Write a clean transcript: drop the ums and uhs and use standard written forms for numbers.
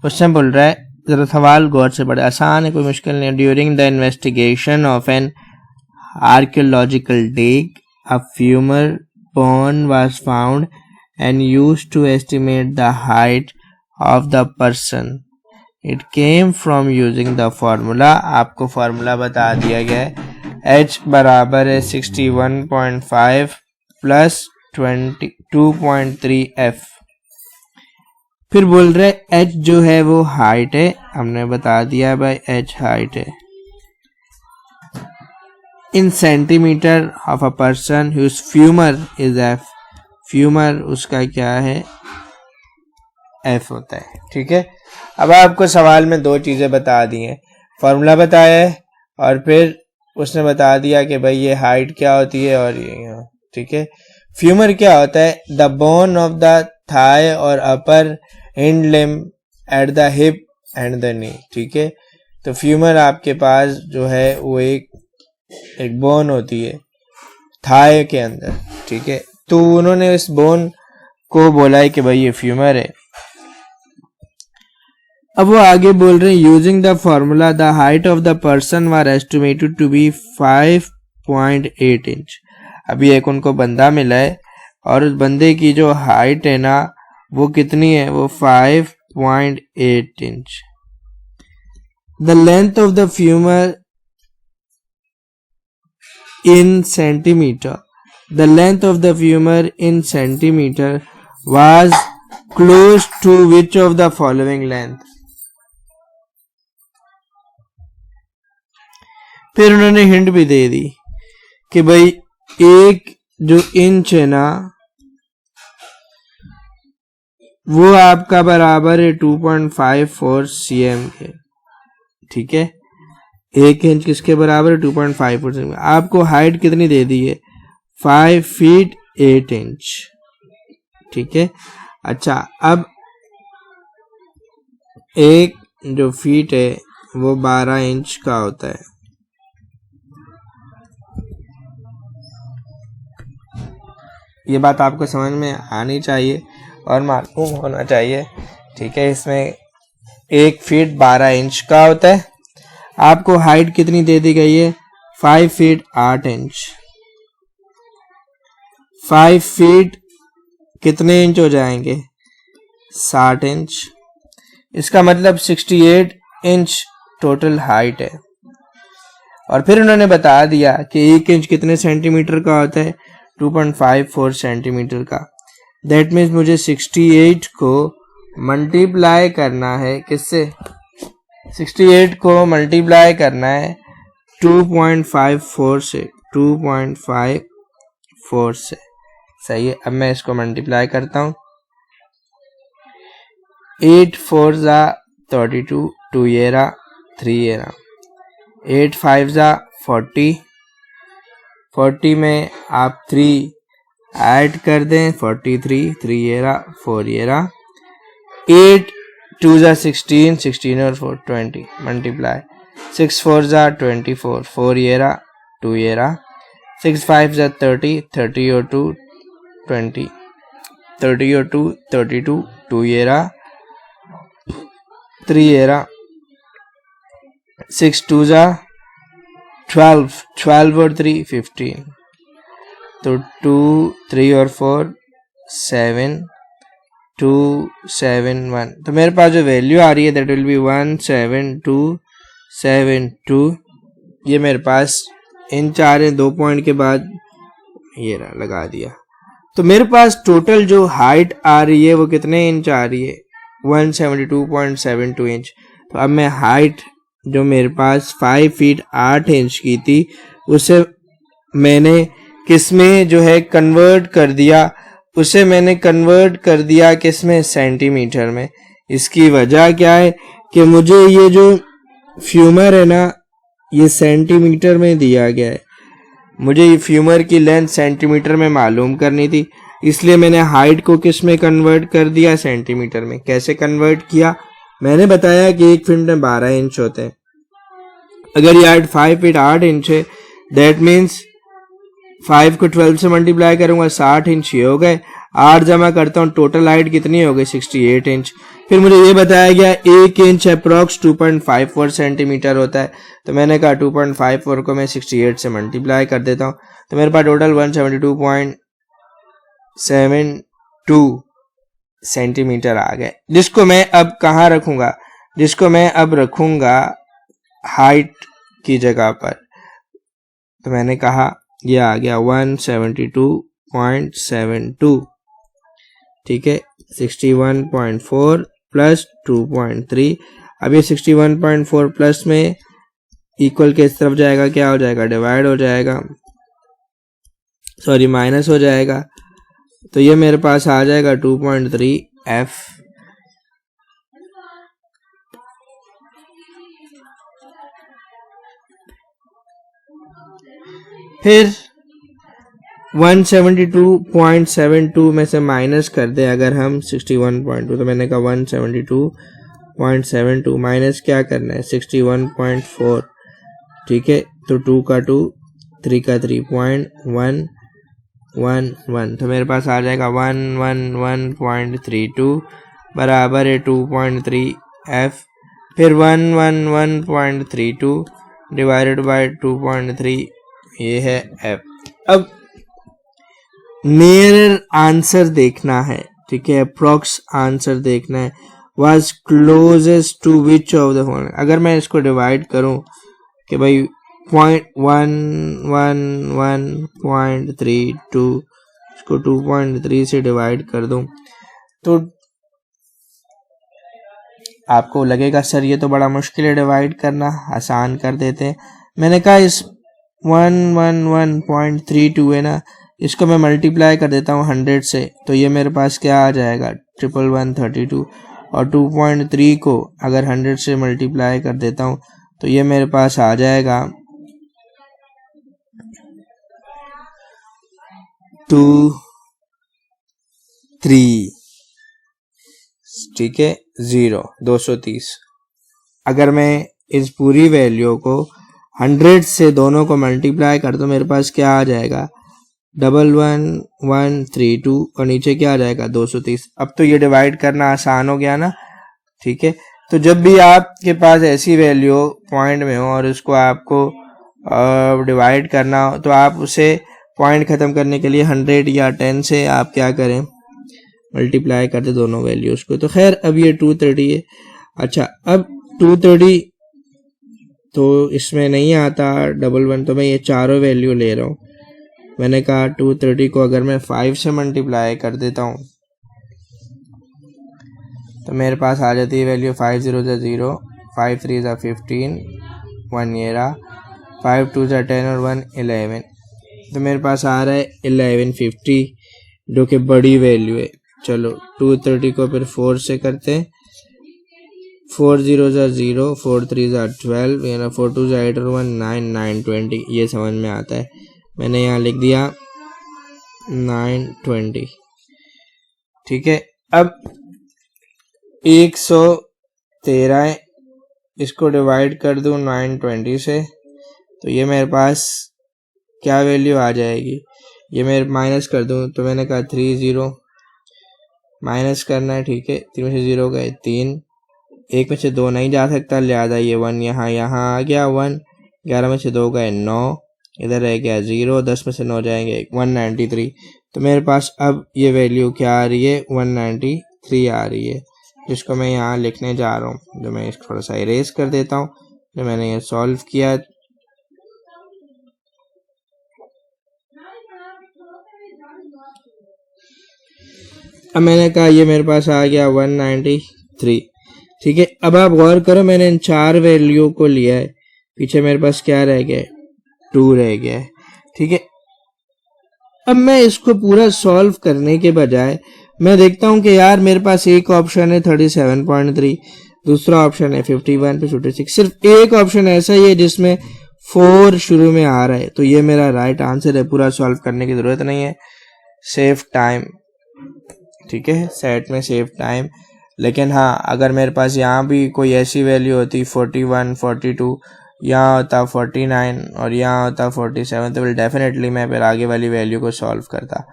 Question बोल रहा है, जरा सवाल गौर से पढ़े, आसान है, कोई मुश्किल नहीं है। During the investigation of an archaeological dig a femur bone was found and used to estimate the height of the person. It came from using the formula. आपको फॉर्मूला बता दिया गया है, h बराबर है 61.5 प्लस 22.3 f। फिर बोल रहे h जो है वो हाइट है, हमने बता दिया भाई h हाइट है in centimetre of a person whose femur is f। Femur उसका क्या है, f होता है। ठीक है, अब आपको सवाल में दो चीजें बता दी हैं, फॉर्मूला बताया है और फिर उसने बता दिया कि भाई ये हाइट क्या होती है और ये, ठीक है। फ्यूमर क्या होता है, the bone of the thigh और upper hind limb at the hip and the knee. ठीक है, तो फ्यूमर आपके पास जो है वो एक बोन होती है थाई के अंदर। ठीक है, तो उन्होंने इस बोन को बोला है कि भाई ये फ्यूमर है। अब वो आगे बोल रहे हैं, using the formula the height of the person were estimated to be 5.8 inch. अभी एक उनको बंदा मिला है और उस बंदे की जो हाइट है ना वो कितनी है, वो 5.8 inch. The length of the femur in centimetre, the length of the femur in centimetre was close to which of the following length. फिर उन्होंने हिंट भी दे दी कि भाई एक जो इंच है ना वो आपका बराबर है 2.54 cm के। ठीक है, एक इंच किसके बराबर है, 2.54 cm। आपको हाइट कितनी दे दी है, 5 फीट 8 इंच। ठीक है, अच्छा अब एक जो फीट है वो 12 इंच का होता है। ये बात आपको समझ में आनी चाहिए और मालूम होना चाहिए। ठीक है, इसमें एक फीट 12 इंच का होता है। आपको हाइट कितनी दे दी गई है, 5 फीट 8 इंच। 5 फीट कितने इंच हो जाएंगे, 60 इंच। इसका मतलब 68 इंच टोटल हाइट है। और फिर उन्होंने बता दिया कि एक इंच कितने सेंटीमीटर का होता है, 2.54 सेंटीमीटर का। दैट मीन्स मुझे 68 को मल्टीप्लाई करना है किससे, 68 को मल्टीप्लाई करना है 2.54 से, 2.54 से। सही है, अब मैं इसको मल्टीप्लाई करता हूं। 8 4 जा 32, 2 येरा 3 येरा, 8 5 जा 40, 40 में आप 3 ऐड कर दें, 43, 3 येरा 4 येरा, 8 2 जा 16, 16 और 4 20, मल्टीप्लाई 6 4 जा 24, 4 येरा 2 येरा, 6 5 जा 30, 30 और 2 20, 30 और 2 32, 2 येरा 3 येरा, 6 2 जा 12, 12 और 3 15, तो 2 3 और 4 7 2 7 1। तो मेरे पास जो वैल्यू आ रही है दैट विल बी 17272। ये मेरे पास इंच आ रहे हैं, 2 पॉइंट के बाद ये लगा दिया। तो मेरे पास टोटल जो हाइट आ रही है वो कितने इंच आ रही है, 172.72 इंच। तो अब मैं हाइट जो मेरे पास 5 फीट 8 इंच की थी उसे मैंने किसमें जो है कन्वर्ट कर दिया, उसे मैंने कन्वर्ट कर दिया किसमें, सेंटीमीटर में। इसकी वजह क्या है कि मुझे ये जो फ्यूमर है ना ये सेंटीमीटर में दिया गया है, मुझे ये फ्यूमर की लेंथ सेंटीमीटर में मालूम करनी थी, इसलिए मैंने हाइट को किस में कन्वर्ट कर दिया, सेंटीमीटर में। कैसे कन्वर्ट किया, मैंने बताया कि एक फीट में 12 इंच होते हैं। अगर ये हाइट 5 फीट 8 इंच है, दैट मीन्स 5 को 12 से मल्टीप्लाई करूंगा, 60 इंच ये हो गए। 8 जमा करता हूँ, टोटल हाइट कितनी हो गई 68 इंच। फिर मुझे ये बताया गया 1 इंच अप्रॉक्स 2.54 सेंटीमीटर होता है। तो मैंने कहा 2.54 को मैं 68 से मल्टीप्लाई कर देता हूँ, तो मेरे पास टोटल 172.72 सेंटीमीटर आ गए, जिसको मैं अब कहाँ रखूंगा, जिसको मैं अब रखूंगा हाइट की जगह पर। तो मैंने कहा ये आ गया 172.72, ठीक है, 61.4 प्लस 2.3। अब ये 61.4 प्लस में इक्वल के इस तरफ जाएगा, क्या हो जाएगा, डिवाइड हो जाएगा, सॉरी माइनस हो जाएगा। तो ये मेरे पास आ जाएगा 2.3 F। फिर 172.72 में से माइनस कर दे अगर हम 61.2, तो मैंने कहा 172.72 माइनस क्या करना है 61.4, ठीक है। तो 2 का 2, 3 का 3.111, तो मेरे पास आ जाएगा 111.32 बराबर है 2.3 F। फिर 111.32 डिवाइडेड बाय 2.3, ये है F। अब नियर आंसर देखना है, ठीक है, अप्रॉक्स आंसर देखना है, was closest to which of the following. अगर मैं इसको डिवाइड करूं कि भाई 0.111.32 इसको 2.3 से डिवाइड कर दूं, तो आपको लगेगा सर ये तो बड़ा मुश्किल है डिवाइड करना, आसान कर देते हैं। मैंने कहा इस 111.32 है ना, इसको मैं मल्टीप्लाई कर देता हूँ 100 से, तो ये मेरे पास क्या आ जाएगा 1132। और 2.3 को अगर 100 से मल्टीप्लाई कर देता हूँ तो ये मेरे पास आ जाएगा 23, ठीक है, 230। अगर मैं इस पूरी वैल्यू को 100 से दोनों को मल्टीप्लाई कर दूं मेरे पास क्या आ जाएगा 11132 और नीचे क्या आ जाएगा 230। अब तो ये डिवाइड करना आसान हो गया ना, ठीक है। तो जब भी आपके पास ऐसी वैल्यू पॉइंट में हो और उसको आपको डिवाइड करना हो, तो आप उसे पॉइंट ख़त्म करने के लिए 100 या 10 से आप क्या करें मल्टीप्लाई करते दोनों वैल्यूज़ को। तो खैर अब ये 230 है। अच्छा, अब 230 तो इसमें नहीं आता 11, तो मैं ये चारों वैल्यू ले रहा हूँ। मैंने कहा 230 को अगर मैं 5 से मल्टीप्लाई कर देता हूँ तो मेरे पास आ जाती है वैल्यू 5 0 0, 5 3 15, 1 ये रहा, 5 2 10 और 1 11, तो मेरे पास आ रहा है 1150 जो कि बड़ी वैल्यू है। चलो 230 को फिर 4 से करते हैं, 4 0 0, 4 3 12, यानी 4 2 8 और 1 9, 9 20, ये समझ में आता है। मैंने यहाँ लिख दिया 920, ठीक है। अब 113 है, इसको डिवाइड कर दूं 920 से, तो ये मेरे पास क्या वैल्यू आ जाएगी, ये मैं माइनस कर दूं, तो मैंने कहा 30 माइनस करना है, ठीक है। 3 में से 0 गए 3, 1 में से 2 नहीं जा सकता, लिहाजा ये 1 यहाँ आ गया 1, 11 में से 2 गए 9, इधर रह गया 0, 10 में से 9 जाएंगे 193। तो मेरे पास अब ये वैल्यू क्या आ रही है 193 आ रही है, जिसको मैं यहाँ लिखने जा रहा हूँ। जो मैं इसको थोड़ा सा इरेज कर देता हूँ, जो मैंने ये सॉल्व किया। अब मैंने कहा ये मेरे पास आ गया 193, ठीक है। अब आप गौर करो, मैंने इन 4 वैल्यू को लिया है, पीछे मेरे पास क्या रह गया 2 रह गया है, ठीक है। अब मैं इसको पूरा सॉल्व करने के बजाय मैं देखता हूं कि यार मेरे पास एक ऑप्शन है 37.3, दूसरा ऑप्शन है 51 पे 56, सिर्फ एक ऑप्शन ऐसा ही है जिसमें 4 शुरू में आ रहा है, तो ये मेरा राइट आंसर है। पूरा सॉल्व करने की जरूरत नहीं है, सेव टाइम, ठीक है, सेट में सेव टाइम। लेकिन हाँ, अगर मेरे पास यहाँ भी कोई ऐसी वैल्यू होती 41 42, यहाँ होता 49 और यहाँ होता 47, तो डेफिनेटली मैं फिर आगे वाली वैल्यू को सॉल्व करता।